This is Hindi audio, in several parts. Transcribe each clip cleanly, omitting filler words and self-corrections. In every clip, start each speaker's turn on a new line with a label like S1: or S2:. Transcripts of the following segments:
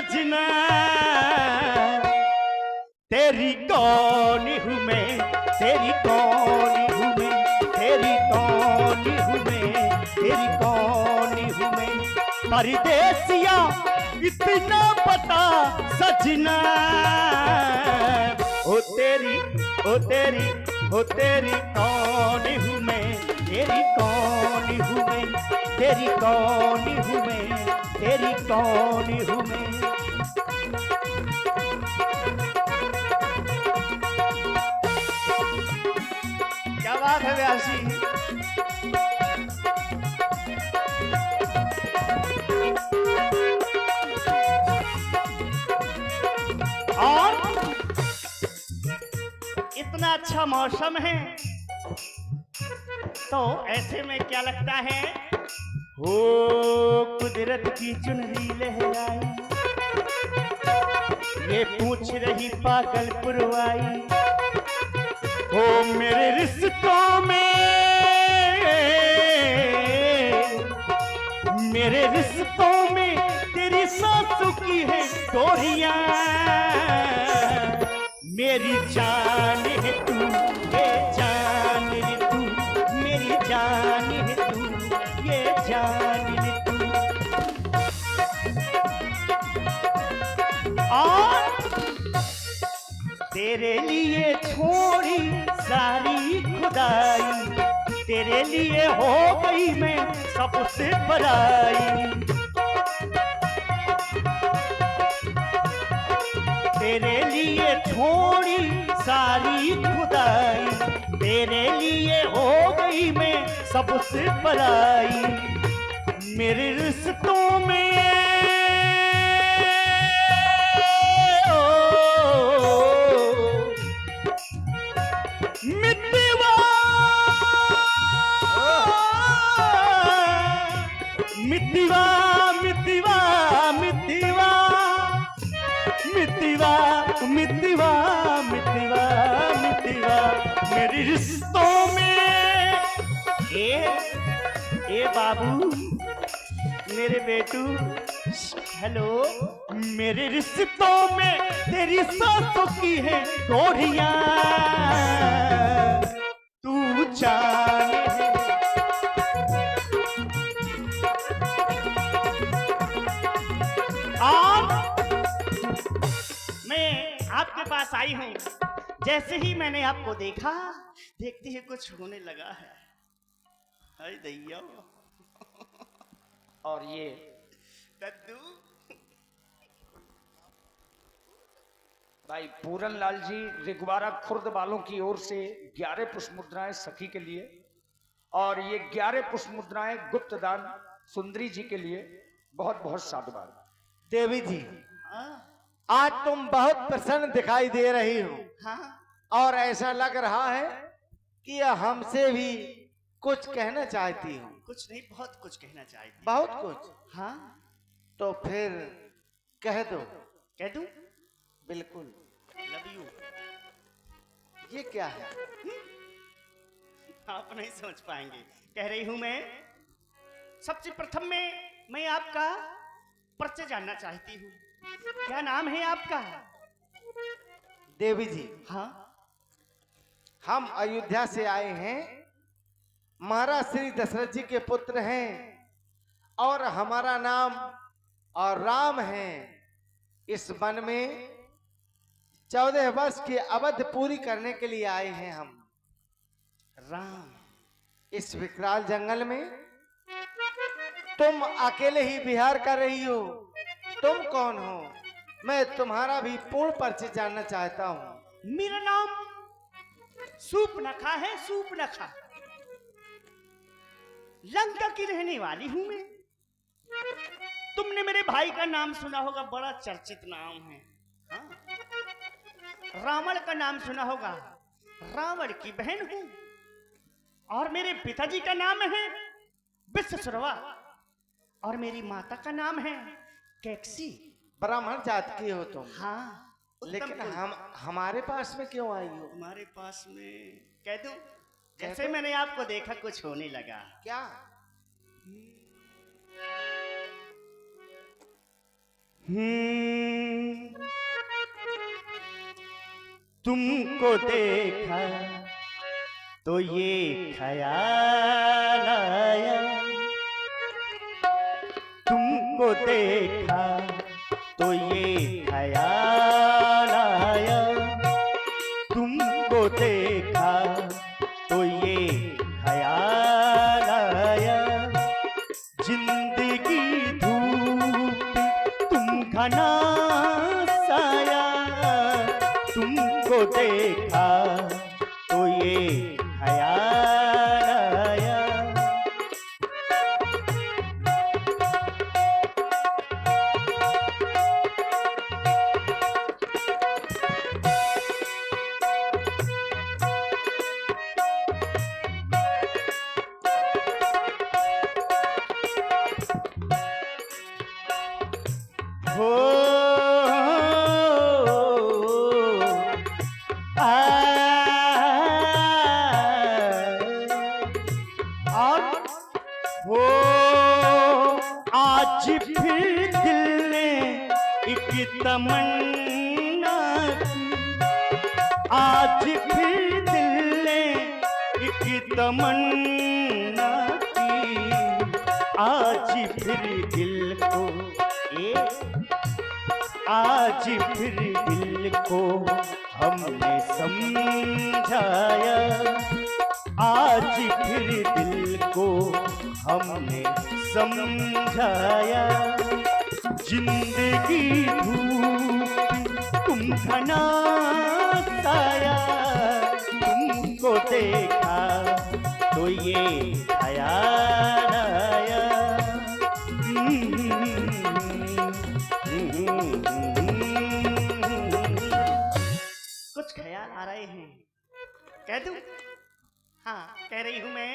S1: सजना, तेरी कौन हूँ मैं, तेरी कौन हूँ मैं, तेरी कौन हूँ मैं, तेरी कौन हूँ मैं। परदेसिया इतना पता सजना, ओ तेरी ओ तेरी ओ तेरी कौन हूँ मैं, तेरी कौन हूँ मैं, तेरी कौन हूँ मैं, तेरी कौन हूँ मैं। क्या बात है व्यासी। और इतना अच्छा मौसम है तो ऐसे में क्या लगता है, हो कुदरत की चुनरी लहराई, ये पूछ रही पागल पुरवाई, हो मेरे रिश्तों में, मेरे रिश्तों में तेरी सांसों की है डोरियां, मेरी जान है तू, ये जान है तू, मेरी जान है तू, ये जान है तू। और तेरे लिए छोड़ी सारी खुदाई, तेरे लिए हो गई मैं सबसे बड़ाई, तेरे लिए छोड़ी सारी खुदाई, तेरे लिए हो गई मैं सबसे बड़ाई, मेरे रिश्तों में मितवा मितवा मितवा मितवा मितवा मितवा मितवा मितवा मेरे रिश्तों में। ए बाबू मेरे बेटू, हेलो, मेरे रिश्तों में तेरी सांसों की है डोरियां, तू जाने है। और मैं आपके पास आई हूं, जैसे ही मैंने आपको देखा, देखते ही कुछ होने लगा है। हाय दैया। और ये दद्दू
S2: भाई पूरन लाल जी रिगवारा खुर्द वालों की ओर से 11 पुष्प मुद्राएं सखी के लिए, और ये 11 पुष्प मुद्राएं गुप्त दान सुंदरी जी के लिए बहुत बहुत साधुवाद।
S3: देवी जी, आज तुम बहुत प्रसन्न दिखाई दे रही हो,
S1: हाँ
S3: और ऐसा लग रहा है कि यह हमसे भी कुछ कहना चाहती हो।
S1: कुछ नहीं, बहुत कुछ कहना चाहती।
S3: बहुत कुछ?
S1: हाँ
S3: तो फिर कह दो।
S1: कह दूं?
S3: बिल्कुल।
S1: Love you.
S3: ये क्या है?
S1: आप नहीं समझ पाएंगे। कह रही हूं मैं, सबसे प्रथम में मैं आपका परिचय जानना चाहती हूँ। क्या नाम है आपका?
S3: देवी जी,
S1: हाँ,
S3: हम अयोध्या से आए हैं, महाराज श्री दशरथ जी के पुत्र हैं, और हमारा नाम और राम है। इस वन में 14 वर्ष की अवधि पूरी करने के लिए आए हैं हम।
S1: राम।
S3: इस विकराल जंगल में तुम अकेले ही विहार कर रही हो। तुम कौन हो? मैं तुम्हारा भी पूर्ण परिचय जानना चाहता हूँ।
S1: मेरा नाम सूपनखा है, सूपनखा। लंका की रहने वाली हूं मैं। तुमने मेरे भाई का नाम सुना होगा, बड़ा चर्चित नाम है। हाँ? रावण का नाम सुना होगा, रावण की बहन हूं। और मेरे पिताजी का नाम है विश्वसर्वा, और मेरी माता का नाम है कैकसी।
S3: ब्राह्मण जात की हो तुम।
S1: हाँ,
S3: लेकिन हमारे पास में क्यों आई हो?
S1: तुम्हारे पास में कह दूं, जैसे मैंने आपको देखा कुछ होने लगा।
S3: क्या?
S1: तुमको देखा तो ये ख्याल आया, तुमको देखा तो ये ख्याल आया, तुमको देखा तो ये ख्याल आया, जिंदगी धूप तुम घना साया, तुमको देखा तो ये ख्याल आया। हो और हो आज फिर दिल ने एक तमन्ना की, आज फिर दिल ने एक तमन्ना की, आज फिर दिल को ये, आज फिर दिल को हमने समझाया, आज फिर दिल को हमने समझाया, जिंदगी धूप तुम घना साया, तुमको देखा तो ये ख्याल आया। कुछ ख्याल आ रहे हैं, कह दूं? हाँ, कह रही हूं मैं।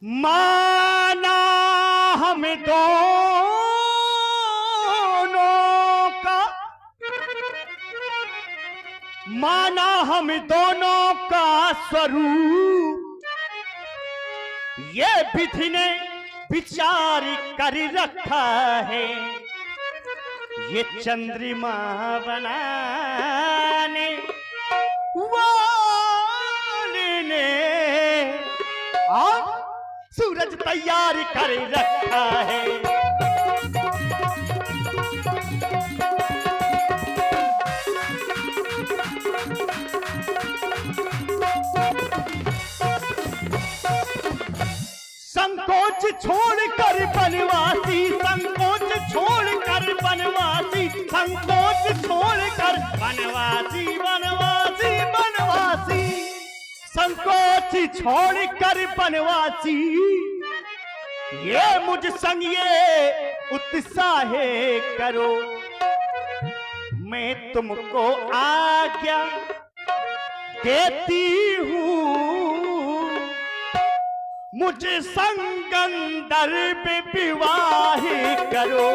S1: माना हम दोनों का, माना हम दोनों का स्वरूप, ये विधि ने विचार कर रखा है, ये चंद्रमा बनाने वाले ने और सूरज तैयार कर रखा है। संकोच छोड़कर बनवासी, संकोच छोड़कर बनवासी, संकोच छोड़कर बनवासी, बनवासी, बनवासी, संकोच छोड़कर बनवासी, ये मुझ संग ये उत्साह करो, मैं तुमको आज्ञा देती हूँ, मुझे संगंदर पे विवाह करो।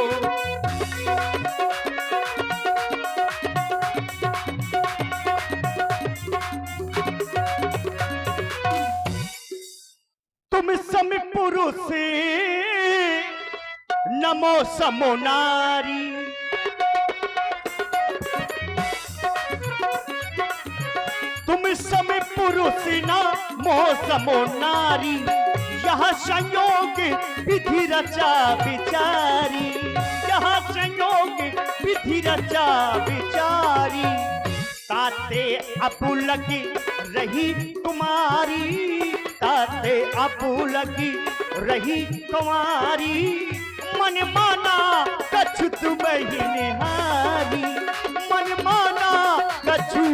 S1: तुम सम पुरुष नमो समो नारी, तुम सम पुरुष नमो समो नारी, यहाँ संयोग विधि रचा विचारी, यहाँ संयोग विधि रचा विचारी, ताते अपू लगी रही तुम्हारी, ताते अपू लगी रही तुम्हारी, मन माना कछु तुम्हें निहारी, मन माना कछु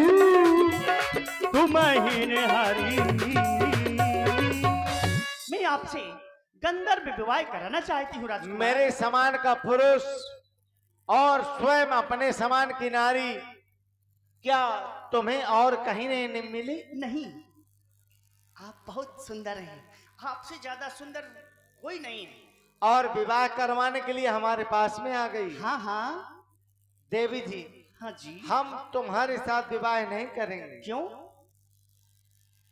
S1: तुम्हें निहारी। मैं आपसे गंधर्व विवाह कराना चाहती हूँ राजकुमार।
S3: मेरे समान का पुरुष और स्वयं अपने समान की नारी क्या तुम्हें और कहीं नहीं मिली?
S1: नहीं, आप बहुत सुंदर हैं, आपसे ज्यादा सुंदर कोई नहीं है।
S3: और विवाह करवाने के लिए हमारे पास में आ गई।
S1: हाँ हाँ
S3: देवी जी,
S1: हाँ जी।
S3: हम तुम्हारे साथ विवाह नहीं करेंगे।
S1: क्यों?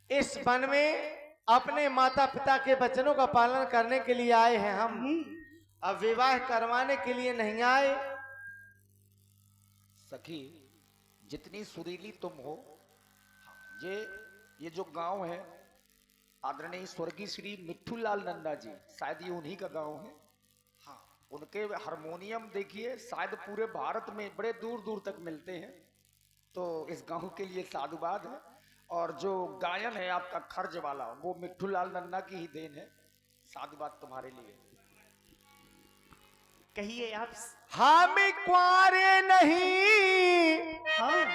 S3: इस वन में अपने माता पिता के वचनों का पालन करने के लिए आए हैं हम, अब विवाह करवाने के लिए नहीं आए।
S2: सखी, जितनी सुरीली तुम हो, ये जो गांव है, आदरणीय स्वर्गीय श्री मिट्ठूलाल नंदा जी, शायद ये उन्हीं का गांव है। हाँ, उनके हारमोनियम देखिए शायद पूरे भारत में बड़े दूर दूर तक मिलते हैं। तो इस गांव के लिए साधुवाद है। और जो गायन है आपका खर्ज वाला, वो मिट्ठूलाल नंदा की ही देन है। साधुवाद तुम्हारे लिए।
S1: कहिए आप।
S3: हम कुंवारे नहीं,
S1: हाँ,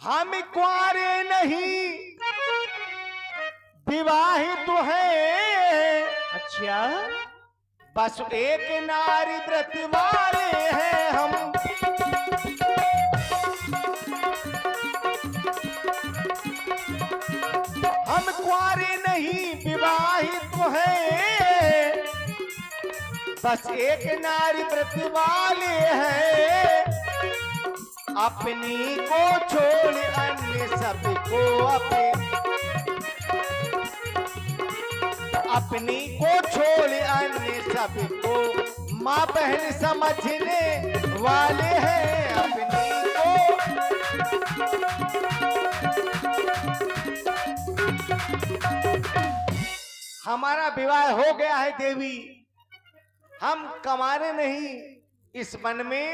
S3: हम कुंवारे नहीं, विवाहित तो है।
S1: अच्छा,
S3: बस एक नारी व्रत वाले हैं हम। हम कुंवारे नहीं, विवाहित तो है। बस एक नारी व्रत वाले हैं। अपनी को छोड़ अन्य सबको अपनी को छोड़ अन्य सबको माँ बहन समझने वाले हैं। अपनी को हमारा विवाह हो गया है देवी। हम कमारे नहीं, इस वन में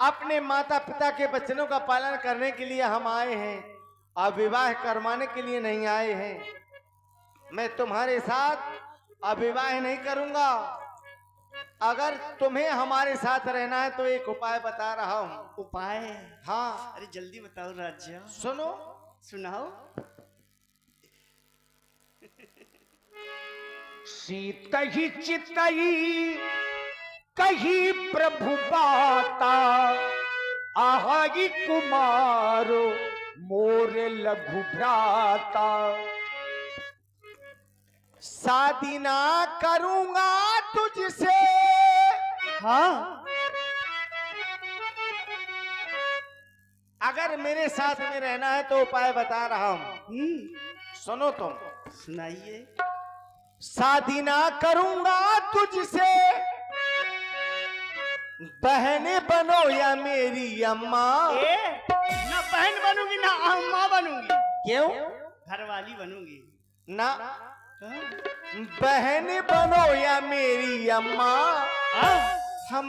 S3: अपने माता पिता के वचनों का पालन करने के लिए हम आए हैं और विवाह करवाने के लिए नहीं आए हैं। मैं तुम्हारे साथ अब विवाह नहीं करूंगा। अगर तुम्हें हमारे साथ रहना है तो एक उपाय बता रहा हूँ।
S1: उपाय?
S3: हाँ।
S1: अरे जल्दी बताओ राजा।
S3: सुनो,
S1: सुनाओ।
S2: शीत कही चितई कही प्रभु बाता, आहाई कुमारो मोर लघु भ्राता।
S3: शादी ना करूंगा तुझसे।
S1: हाँ,
S3: अगर मेरे साथ में रहना है तो उपाय बता रहा हूं। सुनो तुम।
S1: सुनाइए।
S3: शादी ना करूंगा तुझसे, बहन बनो या मेरी अम्मा।
S1: ना बहन बनूंगी ना अम्मा बनूंगी।
S3: क्यों?
S1: घरवाली बनूंगी
S3: ना। बहन बनो या मेरी अम्मा। हम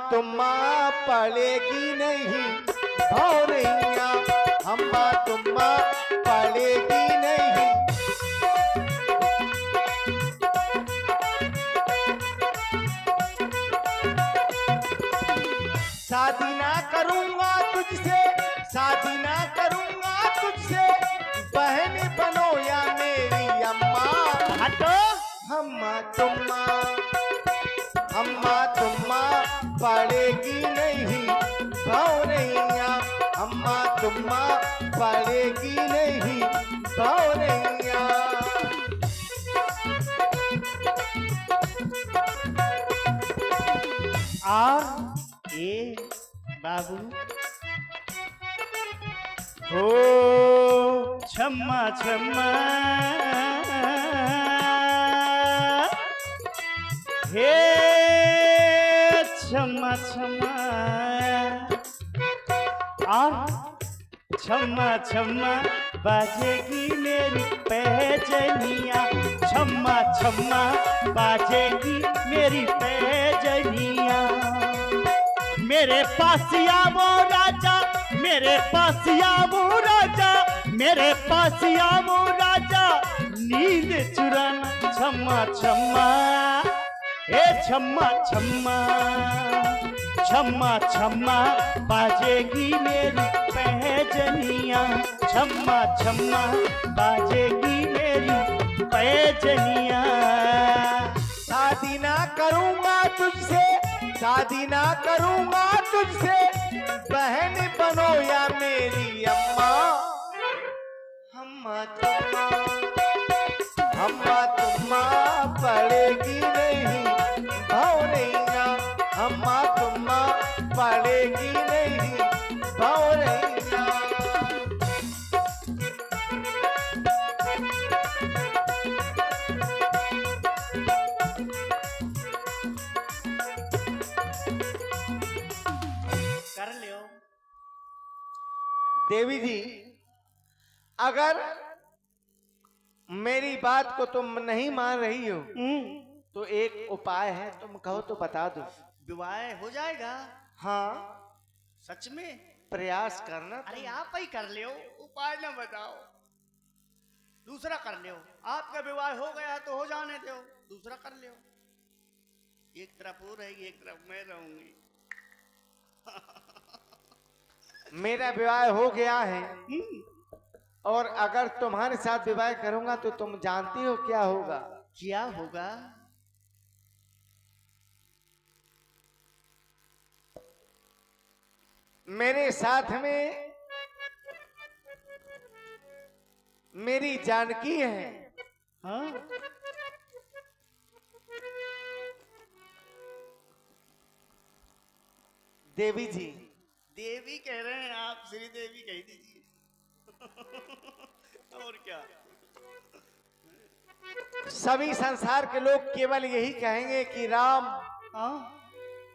S3: तुम्मा पड़ेगी नहीं भौरैया। हम तुम्मा पड़ेगी नहीं। शादी ना करूंगा तुझसे, शादी ना करूंगा तुझसे, बहन बनो या मेरी अम्मा।
S1: हटो।
S3: हम तुम्मा पड़ेगी नहीं भौरैया। हम तुम्मा पड़ेगी नहीं भौरैया।
S1: और ए बाबू हो छम्मा छम्मा हे छम्मा छम्मा और छम्मा छम्मा बाजेगी मेरी पैजनिया। छम्मा छम्मा बाजेगी मेरी पैजनिया। मेरे पास आवो राजा, मेरे पास आवो राजा, मेरे पास आवो राजा, नींद चुराना। छम्मा छम्मा ए छम्मा छम्मा, छम्मा छम्मा बाजेगी मेरी पैजनिया। छम्मा छम्मा बाजेगी मेरी पैजनिया।
S3: शादी ना करूंगा तुझसे, शादी ना करूंगा तुझसे, बहन बनो या मेरी अम्मा। तुम्मा पड़ेगी नहीं भौरैया। तुम्मा पड़ेगी नहीं भौरैया। देवी जी, अगर मेरी बात को तुम नहीं मान रही हो तो एक उपाय है, तुम कहो तो बता दो।
S1: विवाह हो जाएगा।
S3: हाँ,
S1: सच में?
S3: प्रयास करना।
S1: अरे आप ही कर लियो, उपाय ना बताओ, दूसरा कर लियो। आपका विवाह हो गया तो हो जाने दो, दूसरा कर लियो। एक तरफ वो रहेगी, एक तरफ मैं रहूंगी।
S3: मेरा विवाह हो गया है और अगर तुम्हारे साथ विवाह करूंगा तो तुम जानती हो क्या होगा?
S1: क्या होगा?
S3: मेरे साथ में मेरी जानकी है।
S1: हाँ?
S3: देवी जी,
S1: देवी कह रहे हैं आप, श्री देवी कह दीजिए। और क्या?
S3: सभी संसार के लोग केवल यही कहेंगे कि राम
S1: हाँ?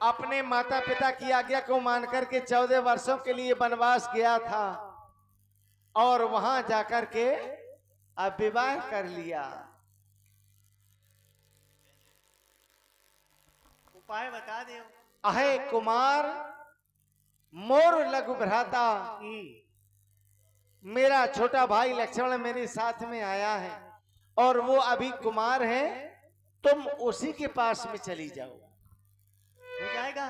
S3: अपने माता पिता की आज्ञा को मानकर के 14 वर्षों के लिए वनवास गया था और वहां जाकर के अब विवाह कर लिया।
S1: उपाय बता दो।
S3: अहे कुमार मोर लघु भ्राता, मेरा छोटा भाई लक्ष्मण मेरे साथ में आया है और वो अभी कुमार है, तुम उसी के पास में चली जाओ।
S1: हो जाएगा?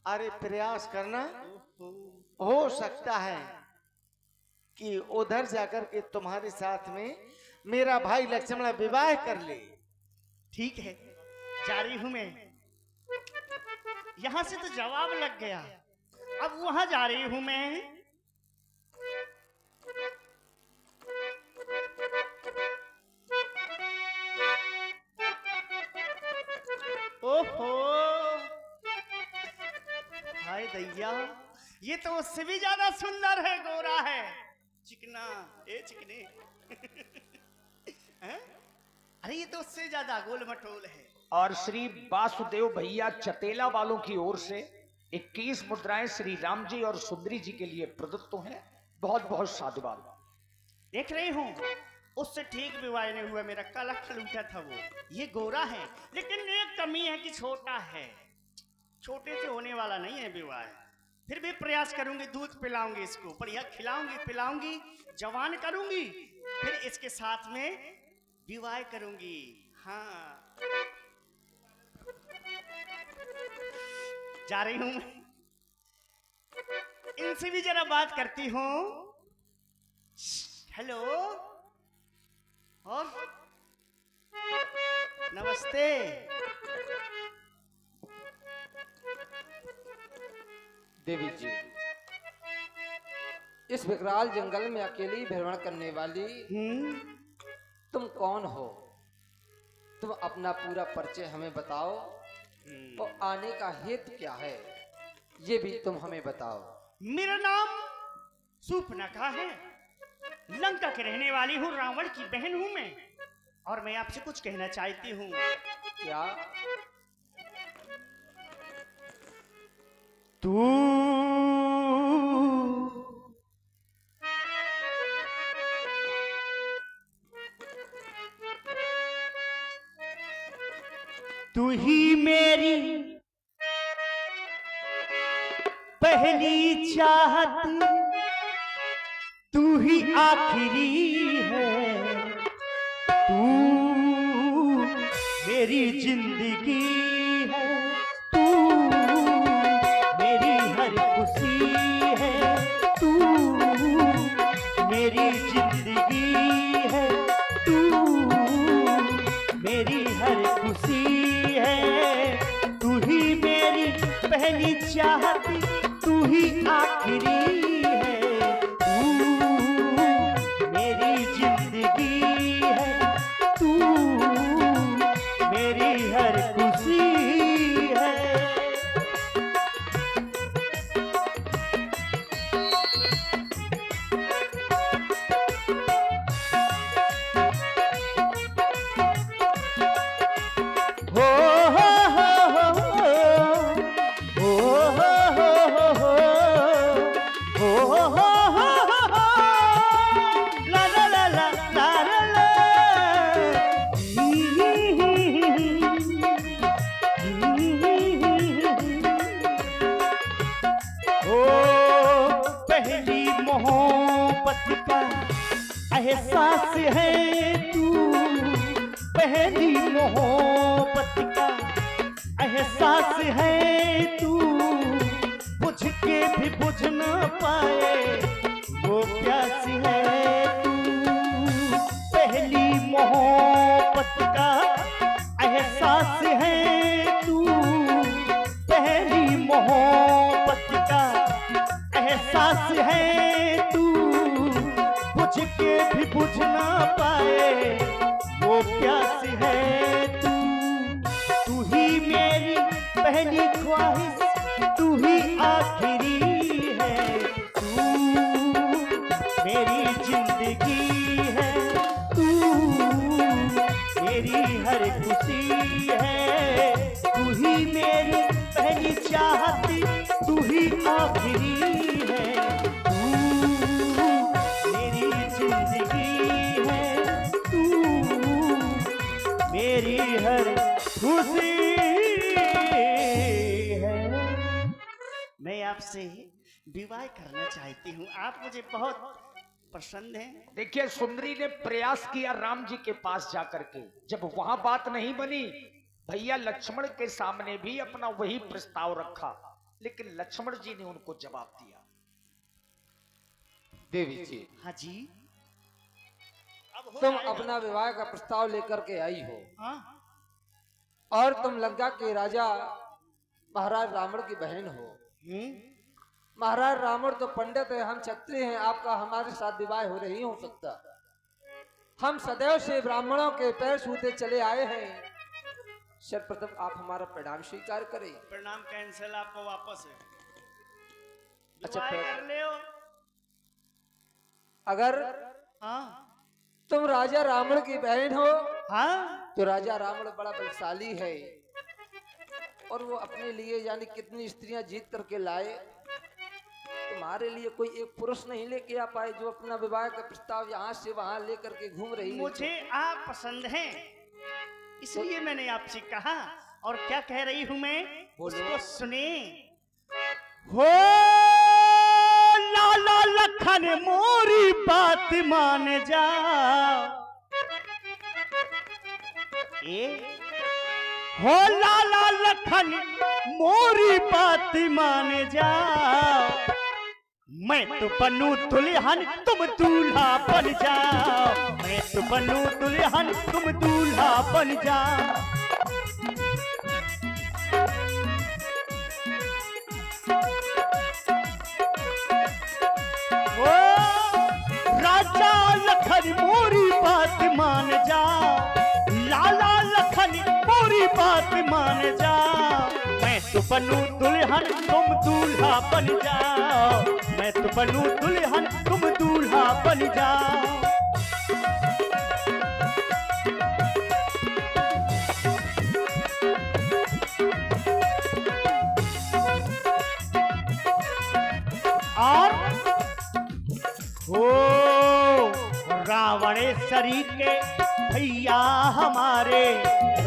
S3: अरे प्रयास करना, हो सकता है कि उधर जाकर के तुम्हारे साथ में मेरा भाई लक्ष्मण विवाह कर ले।
S1: ठीक है, जा रही हूं मैं। यहां से तो जवाब लग गया, अब वहां जा रही हूं मैं। ओहो, हाय दैया, ये तो उससे भी ज्यादा सुंदर है, गोरा है, चिकना। ए चिकने। हैं? अरे ये तो उससे ज्यादा गोल मटोल है।
S2: और श्री वासुदेव भैया चतेला वालों की ओर से 21 मुद्राएं श्री राम जी और सुंदरी जी के लिए प्रदत्त हैं। बहुत बहुत साधुवाद।
S1: देख रही हूँ, उससे ठीक विवाह नहीं हुआ, मेरा काला खलूटा था वो। ये गोरा है, लेकिन एक कमी है कि छोटा है। छोटे से होने वाला नहीं है विवाह। फिर भी प्रयास करूंगी, दूध पिलाऊंगी इसको, बढ़िया खिलाऊंगी पिलाऊंगी, जवान करूंगी, फिर इसके साथ में विवाह करूंगी। हाँ, जा रही हूं मैं। इनसे भी जरा बात करती हूँ। हेलो, और नमस्ते।
S4: देवी जी, इस विकराल जंगल में अकेली भ्रमण करने वाली तुम कौन हो? तुम अपना पूरा परिचय हमें बताओ और आने का हेतु क्या है, ये भी तुम हमें बताओ।
S1: मेरा नाम सूर्पनखा है, लंका के रहने वाली हूँ, रावण की बहन हूँ मैं, और मैं आपसे कुछ कहना चाहती हूँ।
S4: क्या?
S1: तू ही मेरी पहली चाहत, तू ही आखिरी है, तू मेरी जिंदगी है, तू मेरी हर खुशी है, तू मेरी जिंदगी है, तू मेरी हर खुशी है, तू ही मेरी पहली चाहत, तू ही आखिरी है, तू मेरी जिंदगी है, तू मेरी हर खुशी है। हो ओ पहली मोहब्बत का एहसास है तू, पहली मोहब्बत का एहसास है तू, बुझ के भी बुझ न पाए वो प्यास है तू। पहली मोहब्बत का एहसास है तू, पहली मोहब्बत का एहसास है तू, बुझ के भी बुझ ना पाए वो प्यास है तू। तू ही मेरी पहली ख्वाहिश, तू ही आखिरी है, तू मेरी जिंदगी है, तू मेरी हर खुशी है। तू ही मेरी पहली चाहती, तू ही आखिरी है, तू मेरी जिंदगी है, तू मेरी हर खुशी है। मैं आपसे विवाह करना चाहती हूँ, आप मुझे बहुत पसंद हैं।
S2: देखिए सुंदरी ने प्रयास किया राम जी के पास जाकर के, जब वहां बात नहीं बनी, भैया लक्ष्मण के सामने भी अपना वही प्रस्ताव रखा, लेकिन लक्ष्मण जी ने उनको जवाब दिया।
S4: देवी जी,
S1: हाँ जी, अब हो
S4: तुम
S1: जाएगा।
S4: अपना विवाह का प्रस्ताव लेकर के आई हो,
S1: हाँ?
S4: और तुम लंका के राजा महाराज रावण की बहन हो। महाराज रावण तो पंडित है, हम क्षत्रिय हैं, आपका हमारे साथ विवाह हो नहीं हो सकता। हम सदैव से ब्राह्मणों के पैर छूते चले आए हैं। सर्वप्रथम आप हमारा प्रणाम स्वीकार करें।
S1: प्रणाम कैंसिल, आपको वापस है।
S4: अच्छा,
S1: दुआएं
S4: फिर-
S1: कर ले हो।
S4: अगर
S1: हाँ
S4: तुम राजा रावण की बहन हो
S1: हाँ,
S4: तो राजा रावण बड़ा बलशाली है, और वो अपने लिए यानी कितनी स्त्रियां जीत करके लाए, तुम्हारे लिए कोई एक पुरुष नहीं लेके आ पाए जो अपना विवाह का प्रस्ताव यहाँ से वहां लेकर के घूम रही है।
S1: मुझे आप पसंद हैं, इसलिए मैंने आपसे कहा। और क्या कह रही हूं मैं,
S4: बोलो।
S1: उसको सुने। हो लाला लखन मोरी बात मान जा, ए हो लाला लखन मोरी बात मान जा, मैं तो बनूं दुल्हन तुम दूल्हा बन जाओ, मैं तो बनूं दुल्हन तुम दूल्हा बन जाओ। ओ राजा लखन मोरी बात मान जा, लाला लखन मोरी बात मान जा, मैं तो बनूं दुल्हन तुम दूल्हा बन जाओ, मैं तो बनूं दुल्हन तुम दूल्हा बन जाओ। और हो रावण सरी के भैया हमारे,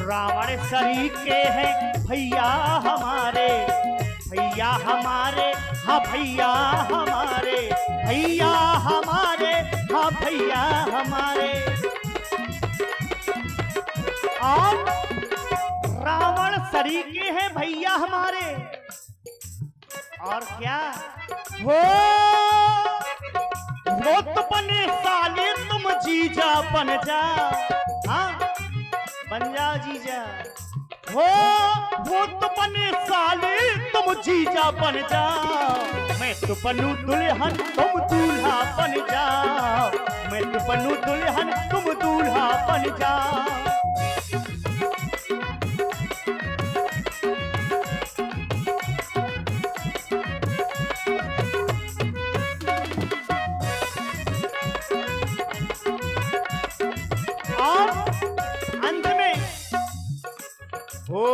S1: रावण सरी के हैं भैया हमारे, भैया हमारे, हाँ भैया हमारे, भैया हमारे, हाँ भैया हमारे। और रावण सरी के हैं भैया हमारे, और क्या वो तो बने साले तुम जीजा बन जा, हाँ बन जा जीजा। वो तो बने साले तुम जीजा बन जाओ, मैं तो बनूं दुल्हन तुम दूल्हा बन जाओ, मैं तो बनूं दुल्हन तुम दूल्हा बन जाओ। और अंत में हो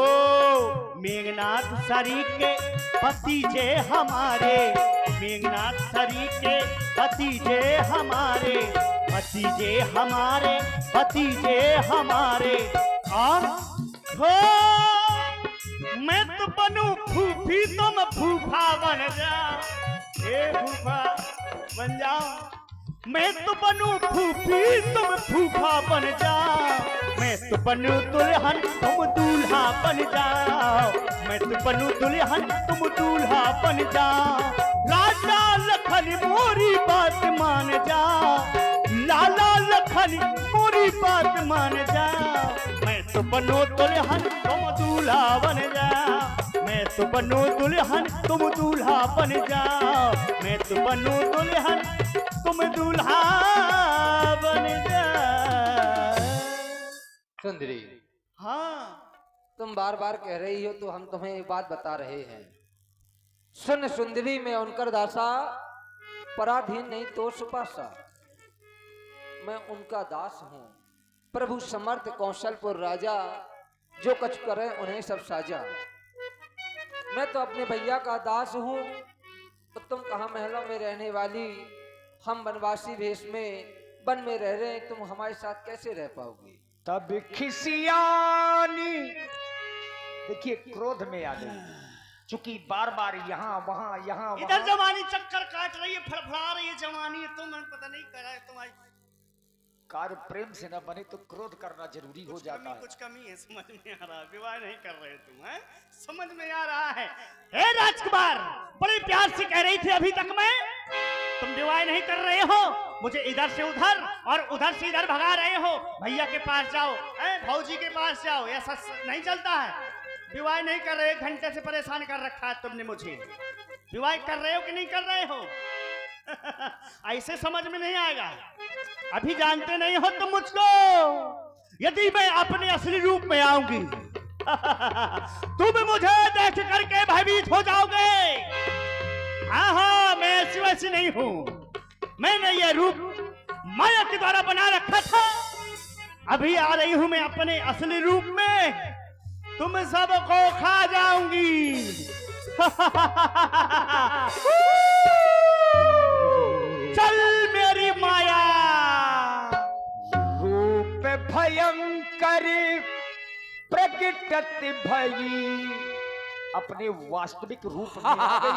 S1: मेघनाथ सरी के भतीजे हमारे, मेघनाथ सरी के भतीजे हमारे, भतीजे हमारे, भतीजे हमारे। और हो मैं तो बनूं फूफी तुम फूफा बन जा, ए फूफा बन जाओ। मैं तो बनूं फूफी तुम फूफा बन जाओ, मैं तो बनूं दुल्हन तुम दूल्हा बन जाओ, मैं तो बनूं दुल्हन तुम दूल्हा बन जाओ। राजा लखन मोरी बात मान जा, लाला लखन मोरी बात मान जा, मैं तो बनूं दुल्हन तुम दूल्हा बन जाओ, मैं तो बनूं दुल्हन तुम दूल्हा बन जाओ, मैं तो बनूं दुल्हन तुम दूल्हा बन जाओ।
S4: सुंदरी,
S1: हाँ
S4: तुम बार बार कह रही हो तो हम तुम्हें एक बात बता रहे हैं। सुन सुंदरी, मैं उनकर दासा, पराधीन नहीं तो सुपासा। मैं उनका दास हूँ। प्रभु समर्थ कौशलपुर राजा, जो कछ करे उन्हें सब साजा। मैं तो अपने भैया का दास हूँ, तो तुम कहाँ महलों में रहने वाली, हम वनवासी भेष में वन में रह रहे हैं, तुम हमारे साथ कैसे रह पाओगी?
S2: तब खिसियानी, देखिए क्रोध में आ गई, चूंकि बार बार यहाँ वहाँ
S1: इधर जवानी चक्कर काट रही है, फड़फड़ा रही है जवानी, तो मैं पता नहीं कर रहा है तुम्हारी
S2: कार्य प्रेम से न बने तो क्रोध करना जरूरी हो जाता है।
S1: कुछ कमी है, समझ में आ रहा है। विवाह नहीं कर रहे तुम, हैं? समझ में आ रहा है। हे राजकुमार, बड़े प्यार से कह रही थी अभी तक मैं, तुम विवाह नहीं कर रहे हो, मुझे इधर से उधर और उधर से इधर भगा रहे हो। भैया के पास जाओ, भौजी के पास जाओ, ऐसा नहीं चलता है। विवाह नहीं कर रहे, 1 घंटे से परेशान कर रखा है तुमने मुझे। विवाह कर रहे हो कि नहीं कर रहे हो? ऐसे समझ में नहीं आएगा। अभी जानते नहीं हो तुम मुझको। यदि मैं अपने असली रूप में आऊंगी तुम मुझे देख करके भयभीत हो जाओगे। हाँ हाँ, मैं ऐसी वैसी नहीं हूँ। मैंने ये रूप माया के द्वारा बना रखा था। अभी आ रही हूँ मैं अपने असली रूप में, तुम सबको खा जाऊंगी। चल मेरी माया।
S2: रूप भयंकर प्रकटत भई, अपने वास्तविक रूप में आ गई।